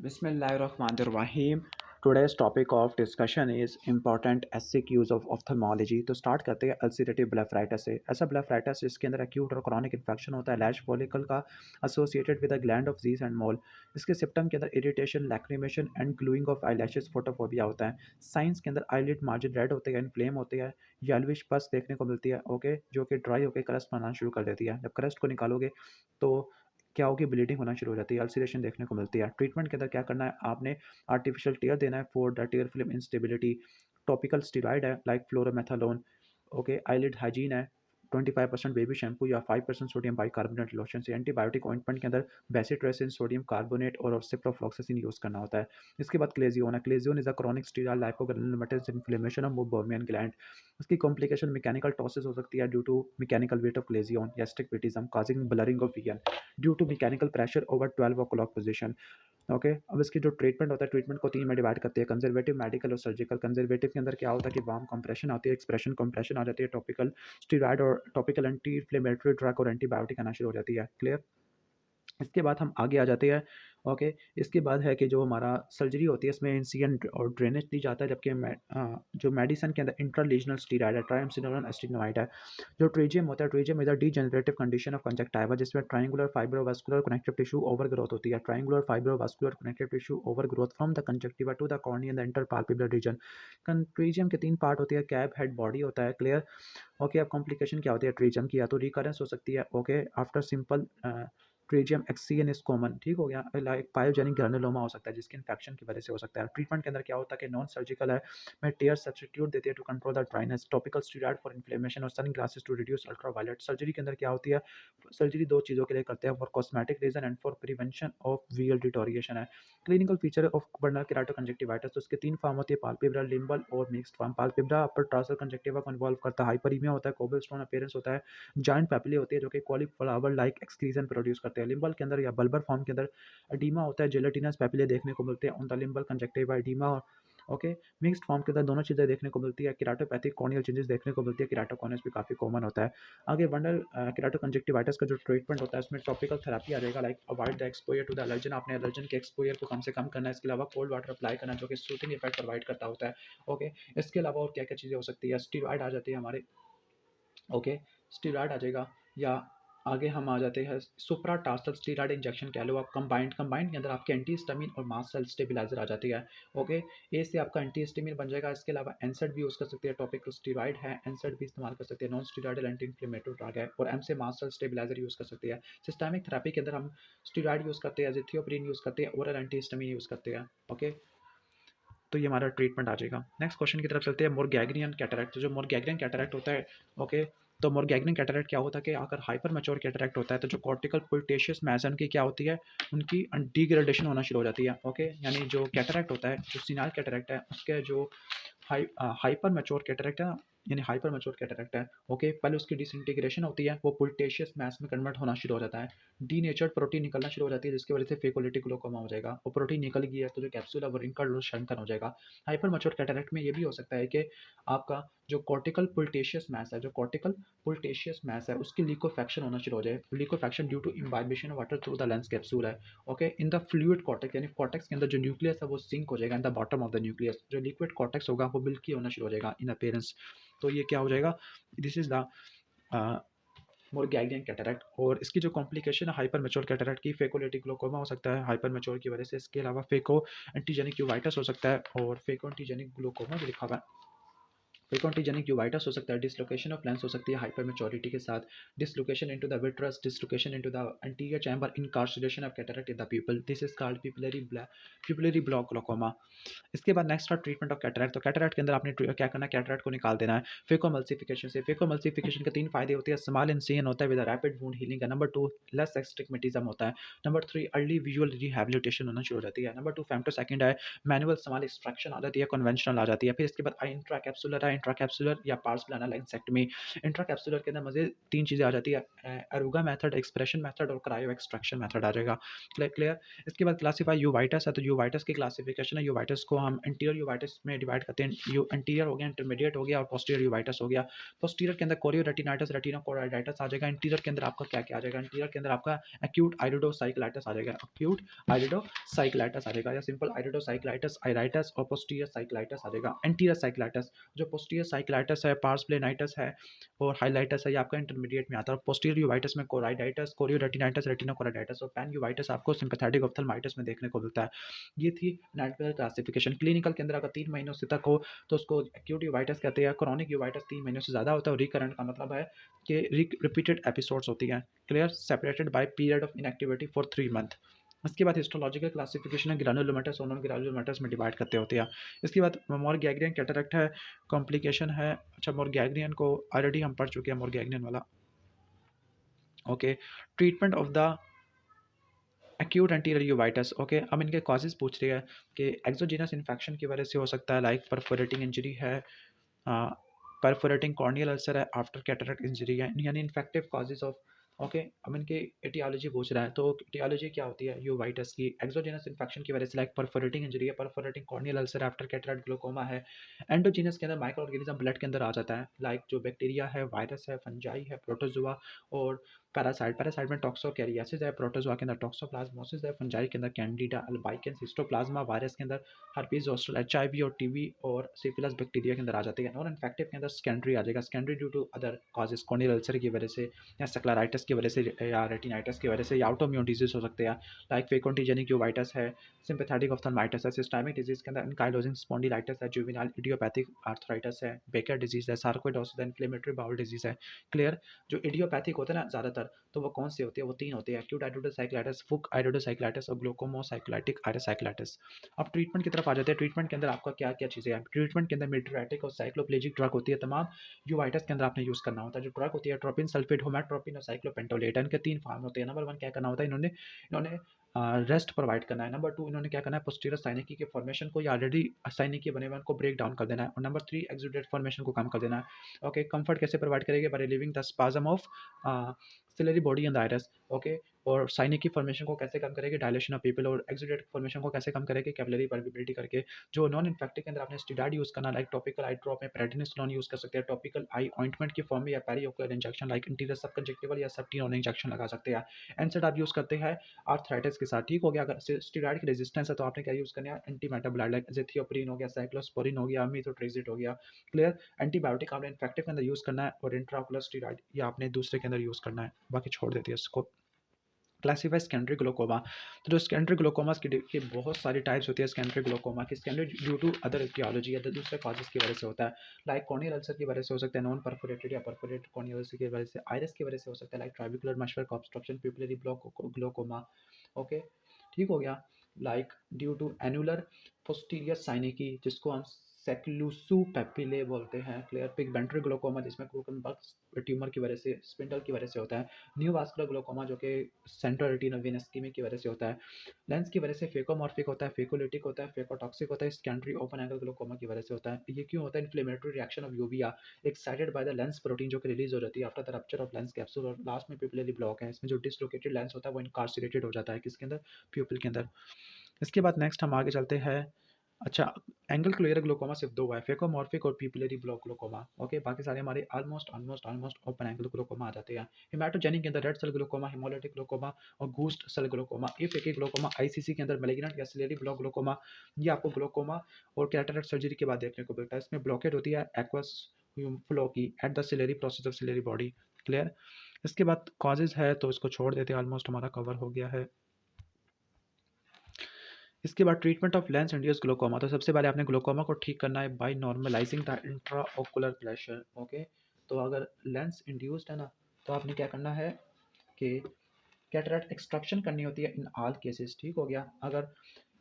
Bismillahirrahmanirrahim. Today's topic of discussion is important SCQs of ophthalmology. तो start करते हैं ulcerative blepharitis से। ऐसा ब्लेफराइटिस जिसके अंदर एक्यूट और क्रॉनिक इन्फेक्शन होता है लैश फॉलिकल का associated with the gland of Zeis and Moll. इसके सिम्टम के अंदर irritation, lacrimation and gluing of eyelashes, photophobia होता है। साइंस के अंदर आईलिड मार्जिन रेड होते हैं, इन्फ्लेम होती है, येलोविश पस देखने को मिलती है, ओके, जो कि ड्राई होकर क्रस्ट बनाना शुरू कर देती है। जब क्रस्ट को निकालोगे तो क्या होगी, ब्लीडिंग होना शुरू हो जाती है, अल्सरेशन देखने को मिलती है। ट्रीटमेंट के अंदर क्या करना है, आपने आर्टिफिशियल टीयर देना है for the tear film instability. Topical steroid है like fluorometholone, okay. Eyelid hygiene है 25% बेबी शैम्पू या 5% सोडियम बाइकार्बोनेट लोशन से। एंटीबायोटिक ऑइंटमेंट के अंदर बेसिट्रेसिन, सोडियम कार्बोनेट और सिप्रोफ्लॉक्सासिन यूज़ करना होता है। इसके बाद क्लेजियोन है। Chalazion is a chronic sterile lipogranulomatous inflammation of बोर्मियन ग्लैंड। इसकी कॉम्प्लिकेशन मैकेनिकल टॉसिस हो सकती है due to mechanical weight of chalazion या astigmatism causing blurring of vision due to mechanical pressure over 12 o'clock position, okay. अब इसकी जो treatment होता है, ट्रीटमेंट को 3 में डिवाइड करते हैं, कंजर्वेटिव, मेडिकल और सर्जिकल। कंजर्वेटिव के अंदर क्या होता है कि वार्म कंप्रेशन आती है, एक्सप्रेशन कंप्रेशन आ जाती है, टॉपिकल स्टीरॉयड और टॉपिकल एंटी इन्फ्लेमेटरी ड्रग और एंटीबायोटिक आना शुरू हो जाती है। क्लियर। इसके बाद हम आगे आ जाते हैं, ओके। इसके बाद है कि जो हमारा सर्जरी होती है इसमें इंसिजन और ड्रेनेज दी जाता है, जबकि जो मेडिसिन के अंदर इंट्रालीजनल स्टीरॉयड है, ट्राइमसिनोलन एस्टिनोइड है। जो ट्रीजियम होता है, pterygium is a degenerative condition of conjunctiva जिसमें triangular fibrovascular connective tissue over growth होती है। Triangular fibrovascular connective tissue over growth from the conjunctiva to the cornea and the interpalpebral region. Pterygium के 3 part होती है, cap, head, body होता है। Clear. Okay. अब complication क्या होती है ट्रीजियम की, या तो रिकरेंस हो सकती है, okay, after simple pterygium excision is common, ठीक हो गया। लाइक पायोजेनिक ग्रैनुलोमा हो सकता है जिसके इन्फेक्शन की वजह से हो सकता है। ट्रीटमेंट के अंदर क्या होता है कि नॉन सर्जिकल है, में टेयर सब्स्टिट्यूट देती है to control the dryness, topical steroid for inflammation और sun glasses to reduce ultraviolet. Surgery के अंदर क्या होती है, सर्जरी 2 चीज़ों के लिए करते हैं, for cosmetic reason and for prevention of visual deterioration है। Clinical feature of vernal keratoconjunctivitis, तो उसके 3 फॉर्म होती है, पाल्पेब्रल, लिम्बल और mixed form. Palpebra upper tarsal conjunctiva को इन्वॉल्व करता है, हाइपरीमिया होता है, कोबलस्टोन अपीयरेंस होता है, जॉइंट पैपिले होती है जो कि कॉलीफ्लावर लाइक एक्सक्रीजन प्रोड्यूस करते हैं। लिम्बल के अंदर या बल्बर फॉर्म के अंदर एडीमा होता है, जेलेटिनस पैपिले देखने को मिलते हैं on the limbal conjunctiva oedema, okay. Mixed form के अंदर दोनों चीज़ें देखने को मिलती है, केराटोपैथिक कॉर्नियल चेंजेस देखने को मिलती है, केराटोकॉनस भी काफ़ी कॉमन होता है। आगे वंडल केराटोकंजक्टिवाइटिस का जो ट्रीटमेंट होता है इसमें टॉपिकल थेरेपी आ जाएगा, like avoid the exposure to the allergen, आपने एलर्जन के एक्सपोजर को कम से कम करना है। इसके अलावा कोल्ड वाटर अप्लाई करना जो कि सूथिंग इफेक्ट प्रोवाइड करता होता है, ओके। इसके अलावा और क्या क्या चीज़ें हो सकती है, स्टीरॉयड आ जाती है हमारे, ओके, स्टीरॉयड आ जाएगा। या आगे हम आ जाते हैं सुप्रा टार्सल स्टीरॉयड इंजेक्शन कह लो आप, कंबाइंड के अंदर आपके एंटी हिस्टामिन और मास्ट सेल स्टेबिलाइजर आ जाती है, ओके। ए से आपका एंटी हिस्टामिन बन जाएगा। इसके अलावा एनसेड भी यूज़ कर सकते हैं, टॉपिकल स्टीरॉयड है, एनसेड भी इस्तेमाल कर सकते हैं, non steroidal anti inflammatory drug है। और एम से मास्ट सेल स्टेबिलाइजर यूज़ कर सकते हैं। सिस्टेमिक थेरेपी के अंदर हम स्टीरॉयड यूज़ करते हैं, एजिथियोप्रिन यूज़ करते हैं, ओरल एंटी हिस्टामिन यूज़ करते हैं, ओके। तो ये हमारा ट्रीटमेंट आ जाएगा। नेक्स्ट क्वेश्चन की तरफ चलते हैं, मोरगैग्रियन कैटरैक्ट। तो जो मोरगैग्रियन कैटरैक्ट होता है, ओके, तो मोरगैग्रियन कैटरैक्ट क्या होता है कि अगर हाइपर मैच्योर कैटरैक्ट होता है तो जो कॉर्टिकल पुल्टेशियस मैस की क्या होती है, उनकी डिग्रेडेशन होना शुरू हो जाती है, ओके। यानी जो कैटरैक्ट होता है, जो सीनाइल कैटरैक्ट है, उसके जो हाइपर मैच्योर कैटरैक्ट है, यानी हाइपर मैच्योर कैटरैक्ट है, ओके, पहले उसकी डिसइंटीग्रेशन होती है, वो पुल्टेशियस मैस में कन्वर्ट होना शुरू हो जाता है, डीनेचर्ड प्रोटीन निकलना शुरू हो जाती है जिसकी वजह से फेकोलिटिक ग्लोकोमा हो जाएगा। वो प्रोटीन निकल गई है तो जो कैप्सूल है वो रिंकल्ड और शंकन हो जाएगा। हाइपर मैच्योर कैटरैक्ट में ये भी हो सकता है कि आपका जो कॉर्टिकल पुल्टेशियस मैस है, जो कॉर्टिकल पुल्टेशियस मैस है, उसकी लिकोफैक्शन होना शुरू हो जाए। Liquefaction due to imbibition of water through the lens capsule है, okay. In the fluid cortex, यानी कॉर्टेक्स के अंदर जो न्यूक्लियस है वो सिंक हो जाएगा in the bottom of the nucleus. जो लिक्विड कॉर्टेक्स होगा वो मिल्की होना शुरू हो जाएगा इन अपीयरेंस। तो ये क्या हो जाएगा, दिस इज द मोरगैग्रियन कैटरैक्ट। और इसकी जो कॉम्प्लिकेशन है हाइपर मैच्योर कैटरैक्ट की, फेकोलिटिक ग्लोकोमा हो सकता है हाइपर मैच्योर की वजह से। इसके अलावा फेको एंटीजेनिक यूवाइटिस हो सकता है और फेको एंटीजेनिक ग्लोकोमा भी लिखा हुआ है। फ्रीक्वेंटलीजेनिक यूवाइटिस हो सकता है, डिसलोकेशन ऑफ लेंस हो सकती है हाइपर मैच्योरिटी के साथ, dislocation into the vitreous, dislocation into the anterior chamber, incarceration of cataract in the pupil, this is called pupillary block glaucoma. इसके बाद नेक्स्ट है ट्रीटमेंट ऑफ कैटरैक्ट। तो कैटरैक्ट के अंदर आपने क्या करना है, कैटरैक्ट को निकाल देना है फेकोमल्सिफिकेशन से। फेकोमल्सिफिकेशन के 3 फायदे होते हैं, स्मॉल इंसिजन होता है विद रैपिड वुंड हीलिंग है, नंबर 2 लेस एस्टिग्मेटिज्म होता है, नंबर 3 अर्ली विजुअल रिहैबिलिटेशन होना शुरू हो जाती है, नंबर 2 फेमटोसेकंड है, मैनुअल स्मॉल एक्सट्रैक्शन आ जाती है, कन्वेंशनल आ जाती है। फिर इसके बाद इंट्रा कैप्सुलर है, इंट्राकैप्सुलर या पार्सल एनालाइसेक्टमी। इंट्राकैप्सुलर के अंदर मज़े 3 चीज़ें आ जाती है, एरुगा मेथड, एक्सप्रेशन मेथड और क्रायो एक्सट्रैक्शन मेथड आ जाएगा। क्लियर? इसके बाद क्लासिफाई यूवाइटस है, तो यूवाइटस की क्लासिफिकेशन है, यूवाइटस को हम इंटीरियर यूवाइटस में डिवाइड करते हैं, यू इंटीरियर हो गया, इंटरमीडिएट हो गया और पोस्टीरियर यूवाइटस हो गया। पोस्टीरियर के अंदर कोरियोरेटिनाइटिस, रेटिनोकोराइडाइटिस आ जाएगा। इंटीरियर के अंदर आपका क्या-क्या आ जाएगा? इंटीरियर के अंदर आपका एक्यूट आइरिडोसाइक्लाइटिस आ जाएगा, एक्यूट आइरिडोसाइक्लाइटिस आ जाएगा या सिंपल आइरिडोसाइक्लाइटिस, आइराइटिस और पोस्टीरियर साइक्लाइटिस आ जाएगा। एंटीरियर साइक्लाइटिस, जो पोस्टीरियर साइक्लाइटिस है, पार्स प्लेनाइटिस है और हाइलाइटिस है, ये आपका इंटरमीडिएट में आता है। और पोस्टीरियर यूवाइटिस में कोराइडाइटिस, कोरियोरेटिनाइटिस, रेटिनोकोराइडाइटिस और पैन यूवाइटिस आपको सिंपैथेटिक ऑप्थेल्माइटिस में देखने को मिलता है। ये थी नेटवर्क क्लासिफिकेशन। क्लिनिकल के अंदर अगर 3 महीनों से तक हो तो उसको एक्यूट यूवाइटिस कहते हैं। क्रॉनिक यूवाइटिस 3 महीनों से ज़्यादा होता है और रिकरेंट का मतलब है कि रिपीटेड एपिसोड्स होती हैं। Clear? Separated by period of inactivity for 3 month. इसके बाद हिस्टोलॉजिकल क्लासिफिकेशन है, ग्रानुलोमेटस और नॉन ग्रानुलोमेटस में डिवाइड करते होते हैं। इसके बाद मोरगैग्रियन कैटरेक्ट है, कॉम्प्लिकेशन है। अच्छा, मोरगैग्रियन को ऑलरेडी हम पढ़ चुके हैं, मोरगैग्रियन वाला। Okay, treatment of the acute anterior uveitis. Okay, अब इनके कॉजेज पूछ रही है कि एक्सोजीनस इन्फेक्शन की वजह से हो सकता है, लाइक परफोरेटिंग इंजरी है, परफोरेटिंग कॉर्नियल अल्सर है, आफ्टर कैटरेक्ट इंजरी है, यानी इन्फेक्टिव कॉजेज ऑफ। ओके, अब इनकी एटियोलॉजी पूछ रहा है, तो एटियोलॉजी क्या होती है यूवाइटिस की? एक्सोजीनस इन्फेक्शन की वजह से, लाइक परफोरेटिंग इंजरी है, perforating corneal ulcer, after cataract glaucoma है। एंडोजीनस के अंदर माइक्रो ऑर्गेनिज्म ब्लड के अंदर आ जाता है, लाइक जो बैक्टीरिया है, वायरस है, फंजाई है, प्रोटोजोआ और पैरासाइट। पैरासाइट में टॉक्सोकैरियासिस है, प्रोटोजोआ के अंदर टॉक्सोप्लाज्मोसिस है, फंजाई के अंदर कैंडिडा अल्बाइकेंस हिस्टोप्लाज्मा, वायरस के अंदर हर्पीज जोस्टर, एचआईवी और टीबी और सिफिलिस बैक्टीरिया के अंदर आ जाती है। नॉन इन्फेक्टिव के अंदर सेकेंडरी आ जाएगा, secondary due to other causes, corneal ulcer की वजह से या स्क्लेराइटिस की वजह से या रेटिनाइटिस की वजह से या ऑटोइम्यून डिजीज हो सकते हैं, लाइक फेकोंटिजेनिक यूवाइटिस है, सिंपैथेटिक ऑप्थेल्माइटिस है, सिस्टेमिक डिजीज के अंदर एनकाइलोजिंग स्पॉन्डिलाइटिस है, जुवेनाइल इडियोपैथिक आर्थराइटिस है, बेकर डिजीज है, सार्कोइडोसिस है, इन्फ्लेमेटरी बाउल डिजीज है। क्लियर? जो इडियोपैथिक होते हैं ना ज़्यादातर, तो वो कौन से होते हैं? वो 3 होते हैं, एक्यूट आइरिडोसाइक्लाइटिस, फुक आइरिडोसाइक्लाइटिस और ग्लूकोमोसाइक्लाइटिक आइरोसाइक्लाइटिस। अब ट्रीटमेंट की तरफ आ जाते हैं। ट्रीटमेंट के अंदर आपका क्या-क्या चीज़ें हैं? ट्रीटमेंट के अंदर मीट्रियाटिक और साइक्लोप्लेजिक ड्रग होती है, तमाम यूवाइटिस के अंदर आपने यूज़ करना होता है। जो ड्रग होती है ट्रोपिन सल्फेट, होमेट्रोपिन और साइक्लोपेंटोलेट, इनके 3 फार्म होते हैं। नंबर 1 क्या करना होता है, इन्होंने इन्होंने रेस्ट प्रोवाइड करना है। नंबर 2 इन्होंने क्या करना है, पोस्टीरियर साइनिकी के फॉर्मेशन को या ऑलरेडी साइनिकी बने हुए उनको ब्रेक डाउन कर देना है। और नंबर 3 एक्सुडेट फॉर्मेशन को कम कर देना है। ओके, कंफर्ट कैसे प्रोवाइड करेंगे? By relieving the spasm of ciliary body and iris. Okay, और साइनिकी फॉर्मेशन को कैसे कम करेंगे? Dilation of pupil. और एक्सुडेट फॉर्मेशन को कैसे कम करेंगे? कैपिलरी परमेबिलिटी करके। जो नॉन इन्फेक्टिव के अंदर आपने स्टेरॉइड यूज़ करना, लाइक टॉपिकल आई ड्रॉप में प्रेडिनिसोलोन यूज़ कर सकते हैं, टॉपिकल आई ऑइंटमेंट की फॉर्म में या पेरिओकुलर इंजेक्शन लाइक इंटीरियर सबकंजक्टिवल या सबटिनोन इंजेक्शन लगा सकते हैं। एनसेड आप यूज़ करते हैं आर्थराइटिस के साथ, ठीक हो गया। अगर स्टेरॉइड की रेजिस्टेंस है तो आपने क्या यूज़ करना है? एंटीमेटाबोलाइट लाइक एज़िथियोप्रिन हो गया, साइक्लोस्पोरिन हो गया, मीथोट्रेक्सेट हो गया। क्लियर? एंटीबायोटिक आपने इन्फेक्टिव के अंदर यूज़ करना है और इंट्राओकुलर स्टेरॉइड या आपने दूसरे के अंदर यूज़ करना है, बाकी छोड़ देती है इसको। क्लासिफाई सेकेंडरी ग्लोकोमा, तो जो सेकेंडरी ग्लोकोमास की बहुत सारी टाइप्स होती है सेकेंडरी ग्लोकोमा की। Secondary due to other etiology या दूसरे कॉजेज की वजह से होता है, लाइक कॉर्नियल अल्सर की वजह से हो सकता है, नॉन परफोरेटेड या परफोरेटेड कॉर्नियल अल्सर की वजह से, आइरिस की वजह से हो सकता है, like trabecular meshwork obstruction, pupillary block glaucoma. Okay, ठीक हो गया। Like due to annular posterior synechiae, जिसको हम सेक्लूसू पेपिले बोलते हैं। क्लियर? पिगमेंटरी ग्लोकोमा, जिसमें क्रूकनबर्ग ट्यूमर की वजह से, स्पिंडल की वजह से होता है। न्यू वास्कुलर ग्लोकोमा, जो कि सेंट्रल रेटिना वेनस इस्कीमिया की वजह से होता है। लेंस की वजह से फेकोमॉर्फिक होता है, फेकोलिटिक होता है, फेकोटॉक्सिक होता है। सेकेंडरी ओपन एंगल ग्लोकोमा की वजह से होता है। ये क्यों होता है? Inflammatory reaction of uvea excited by the lens protein, जो कि रिलीज हो जाती है after the rupture of lens capsule. और लास्ट में पिपलरी ब्लॉक है, इसमें जो डिसलोकेटेड लेंस होता है वो इनकार्सिरेटेड हो जाता है, किसके अंदर? प्यूपिल के अंदर। इसके बाद नेक्स्ट हम आगे चलते हैं। अच्छा, एंगल क्लियर ग्लोकोमा सिर्फ 2 है, फेकोमॉर्फिक और पिपिलरी ब्लॉक ग्लोकोमा। ओके, बाकी सारे हमारे ऑलमोस्ट ओपन एंगल ग्लोकोमा आ जाते हैं। हेमाटोजेनिक के अंदर red cell glaucoma, haemolytic glaucoma और गूस्ट सेल ग्लोकोमा। इफेकी ग्लोकोमा आईसीसी के अंदर मैलिग्नेंट या सिलेरी ब्लॉक ग्लोकोमा। ये आपको ग्लोकोमा और कैटरेक्ट सर्जरी के बाद देखने को मिलता है। इसमें ब्लॉकेट होती है एक्वस फ्लो की at the ciliary process of ciliary body. Clear? इसके बाद कॉजेज है तो इसको छोड़ देते हैं, ऑलमोस्ट हमारा कवर हो गया है। इसके बाद treatment of lens induced glaucoma, तो सबसे पहले आपने ग्लोकोमा को ठीक करना है by normalising the intraocular pressure. Okay, तो अगर लेंस इंड्यूस्ड है ना, तो आपने क्या करना है कि कैटरेक्ट एक्सट्रैक्शन करनी होती है इन ऑल केसेस, ठीक हो गया। अगर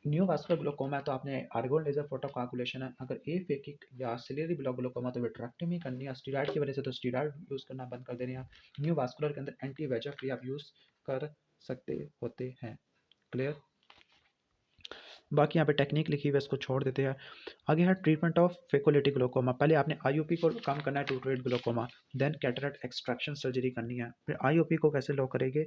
न्यू वास्कुलर ग्लोकोमा है तो आपने आर्गोन लेजर फोटोकोआगुलेशन है। अगर एफेकिक या सिलेरी ब्लॉक ग्लोकोमा तो विट्रेक्टमी करनी है, स्टेरॉइड की वजह से तो स्टेरॉइड यूज़ करना बंद कर देने हैं। न्यू वास्कुलर के अंदर एंटी वेजेफ भी आप यूज़ कर सकते होते हैं। क्लियर? बाकी यहाँ पे टेक्निक लिखी हुई है, इसको छोड़ देते हैं। आगे है ट्रीटमेंट ऑफ फेकोलिटिक ग्लोकोमा। पहले आपने आईओपी को कम करना है to treat glaucoma, then cataract extraction surgery करनी है। फिर आईओपी को कैसे लो करेंगे,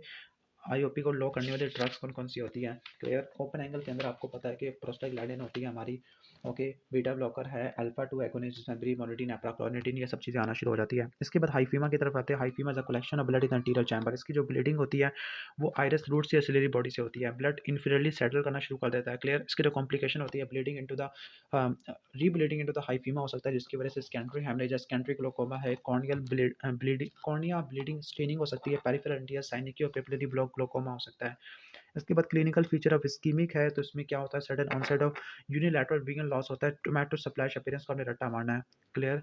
आईओपी को लो करने वाली ड्रग्स कौन कौन सी होती हैं। क्लियर, ओपन एंगल के अंदर आपको पता है कि प्रोस्टाग्लैंडिन होती है हमारी, ओके, बीटा ब्लॉकर है, अल्फा 2 एगोनिस्ट जिसमें ब्रीमोनिटिन, एप्राक्लोनिटिन, ये सब चीज़ें आना शुरू हो जाती है। इसके बाद हाइफीमा की तरफ आते हैं। Hyphaema is a collection of blood in anterior chamber. इसकी जो ब्लीडिंग होती है वो आइरस रूट से सिलेरी बॉडी से होती है। ब्लड इन्फीरियरली सेटल करना शुरू कर देता है। क्लियर, इसकी जो कॉम्प्लिकेशन होती है bleeding into the rebleeding into the hyphaema हो सकता है, जिसकी वजह से सेकेंडरी हेमरेज या सेकेंडरी ग्लोकोमा है। Corneal bleeding, cornea bleeding staining हो सकती है। पेरिफेरल एंटिया साइनिकी और पेपिलरी ब्लॉक ग्लोकोमा हो सकता है। इसके बाद क्लिनिकल फीचर ऑफ इस्कीमिक है, तो इसमें क्या होता है, sudden onset of unilateral vision loss होता है। टोमेटो सप्लाई अपीयरेंस को हमने रट्टा मारना है। क्लियर,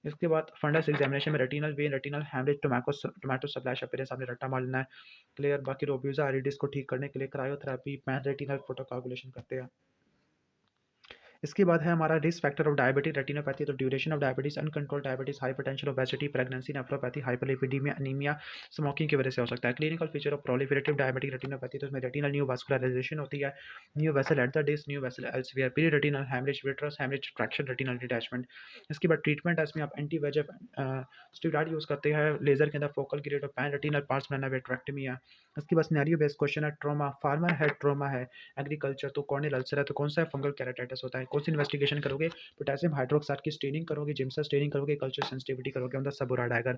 इसके बाद फंडस एग्जामिनेशन में retinal vein, retinal haemorrhage, tomato supply appearance हमने रट्टा मार लेना है। क्लियर, बाकी रोब्यूजा आइरिडिस को ठीक करने के लिए क्रायोथेरेपी, पैन रेटिनल फोटोकोगुलेशन करते हैं। इसके बाद है हमारा risk factor of diabetes, retinopathy, तो duration of diabetes, uncontrol diabetes, hypertension, obesity, pregnancy, nephropathy, hyperlipidaemia, anaemia, smoking की वजह से हो सकता है। Clinical feature of proliferative diabetic retinopathy, तो इसमें रेटिनल न्यू वास्कुलराइजेशन होती है, new vessel at the disc, new vessel elsewhere, pre retinal haemorrhage, vitreous haemorrhage, traction, retinal detachment. इसके बाद ट्रीटमेंट है, इसमें आप एंटी वेजेफ स्टेरॉइड यूज़ करते हैं, लेजर के अंदर फोकल ग्रेड और पैन रेटिनल पार्ट्स बनाना वेट्रेक्टमी है। इसके बाद सिनेरियो बेस्ड क्वेश्चन है, ट्रॉमा, फार्मर है, ट्रॉमा है, एग्रीकल्चर तो कॉर्नियल अल्सर है, तो कौन सा फंगल कैराटाइटिस होता है, कौन सी इन्वेस्टिगेशन करोगे, पोटेशियम हाइड्रोक्साइड की स्टेनिंग करोगे, जिम्सा स्टेनिंग करोगे, कल्चर सेंसिटिविटी करोगे on the Sabouraud agar,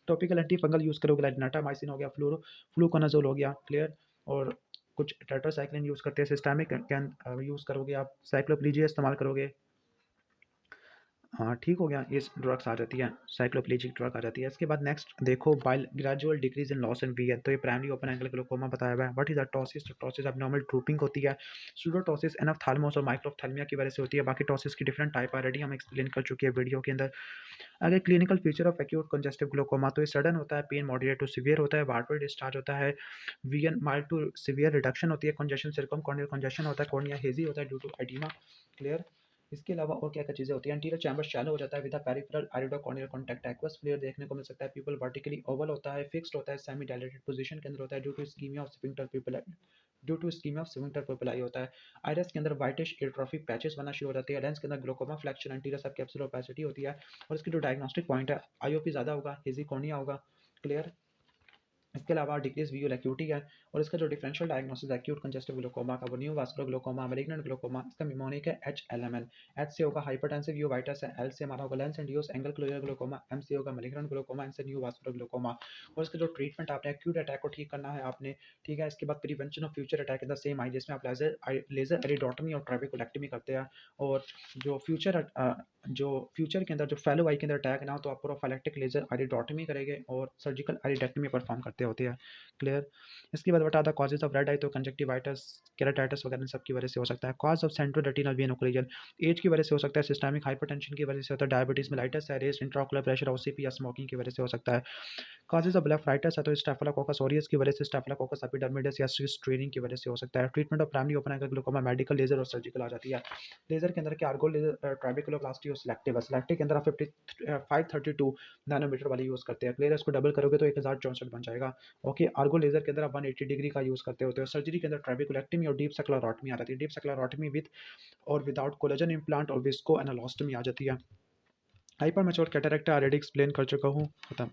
topical anti fungal use करोगे, लाइक नाटामाइसिन हो गया, फ्लूकोनाजोल हो गया। क्लियर, और कुछ टेट्रासाइक्लिन यूज़ करते हैं, सिस्टमिक कैन यूज़ करोगे, आप साइक्लोप्लीजिया इस्तेमाल करोगे। हाँ, ठीक हो गया, ये ड्रग्स आ जाती है, साइक्लोप्लेजिक ड्रग आ जाती है। इसके बाद नेक्स्ट देखो, बाइल gradual decrease in loss and VN, तो ये प्राइमरी ओपन एंगल ग्लोकोमा बताया हुआ है। व्हाट इज टॉसिस, तो टॉसिस एब्नॉर्मल ड्रूपिंग होती है। सूडोटॉसिस एनाप्थालमोस और माइक्रोप्थेल्मिया की वजह से होती है। बाकी टॉसिस की डिफरेंट टाइप ऑलरेडी हम एक्सप्लेन कर चुके हैं वीडियो के अंदर। आगे clinical feature of acute congestive glaucoma, तो ये सडन होता है, पेन मॉडरेट टू सीवियर होता है, वार्डवर्ड डिस्चार्ज होता है, VN mild to severe reduction होती है, कंजेशन सिरकम कॉर्नियल कंजेशन होता है, कॉर्निया हेजी होता है ड्यू टू एडिमा। क्लियर, इसके अलावा और क्या क्या चीज़ें होती हैं, एंटीरियर चैम्बर शैलो हो जाता है with peripheral iridocorneal contact, aqueous flare देखने को मिल सकता है, पीपल वर्टिकली ओवल होता है, फिक्स्ड होता है, सेमी डायलेटेड पोजीशन के अंदर होता है, due to ischaemia of sphincter pupil, due to ischaemia of sphincter pupillae होता है। आइरिस के अंदर वाइटिश एट्रोफिक पैचेस बनना शुरू हो जाती है। लेंस के अंदर ग्लोकोमा फ्लैक्शन, एंटीरियर सब कैप्सुलर ओपेसिटी होती है। और इसकी जो डायग्नोस्टिक पॉइंट है, आईओपी ज़्यादा होगा, हेजी कॉर्निया होगा। क्लियर, इसके अलावा डिक्रीज विजुअल एक्यूटी है। और इसका जो differential diagnosis acute congestive glaucoma का, वो new vascular glaucoma, malignant glaucoma, इसका निमोनिक है HLML। एच से होगा हाइपरटेंसिव यूवाइटस है, एल से हमारा होगा lens induced angle closure glaucoma, M से होगा मैलिग्नेंट ग्लोकोमा, एन से न्यू वास्कुलर ग्लोकोमा। और इसका जो ट्रीटमेंट, आपने एक्यूट अटैक को ठीक करना है आपने, ठीक है। इसके बाद prevention of future attack in the same eye, जिसमें आप लेजर एरिडोटमी और ट्रेबेकुलेक्टमी करते हैं। और जो फ्यूचर के अंदर जो फेलो आई के अंदर अटैक ना हो, तो आप प्रोफाइलेक्टिक लेजर एरिडोटमी करेंगे और सर्जिकल एरिडेक्टमी परफॉर्म करते होते हैं। क्लियर, इसके बाद बता द कॉजेज ऑफ रेड आई, तो कंजक्टिवाइटिस, केराटाइटिस वगैरह सब की वजह से हो सकता है। Cause of central retinal vein occlusion, age की वजह से हो सकता है, सिस्टमिक हाइपरटेंशन की वजह से होता है, डायबिटीज मेलाइटिस है, रेस्ट इंट्राओकुलर प्रेशर, ओसीपी या स्मोकिंग की वजह से हो सकता है। कॉजेज ऑफ ब्लेफराइटिस है, तो स्टेफिलोकोकस ऑरियस की वजह से, स्टेफिलोकोकस एपिडर्मिडिस या स्विस ट्रेनिंग की वजह से हो सकता है। Treatment of primary open angle glaucoma, medical, laser और सर्जिकल आ जाती है। लेजर के अंदर क्या, आर्गो लेजर, ट्राइबेकुलोप्लास्टी और सिलेक्टिव है। सिलेक्टिव के अंदर आप 532 नैनोमीटर वाली यूज़ करते हैं। क्लियर, इसको डबल करोगे तो 1064 बन जाएगा। ओके, आर्गो लेजर के अंदर आप 180 डिग्री का यूज़ करते होते हो। सर्जरी के अंदर ट्राइबेकुलेक्टमी और डीप सेक्युलरोटमी आ जाती है। डीप सेक्युलरोटमी विद और विदाउट कोलेजन इम्प्लांट और विस्को एनालोस्टमी आ जाती है। Hyper mature cataract already explain कर चुका हूँ, खत्म।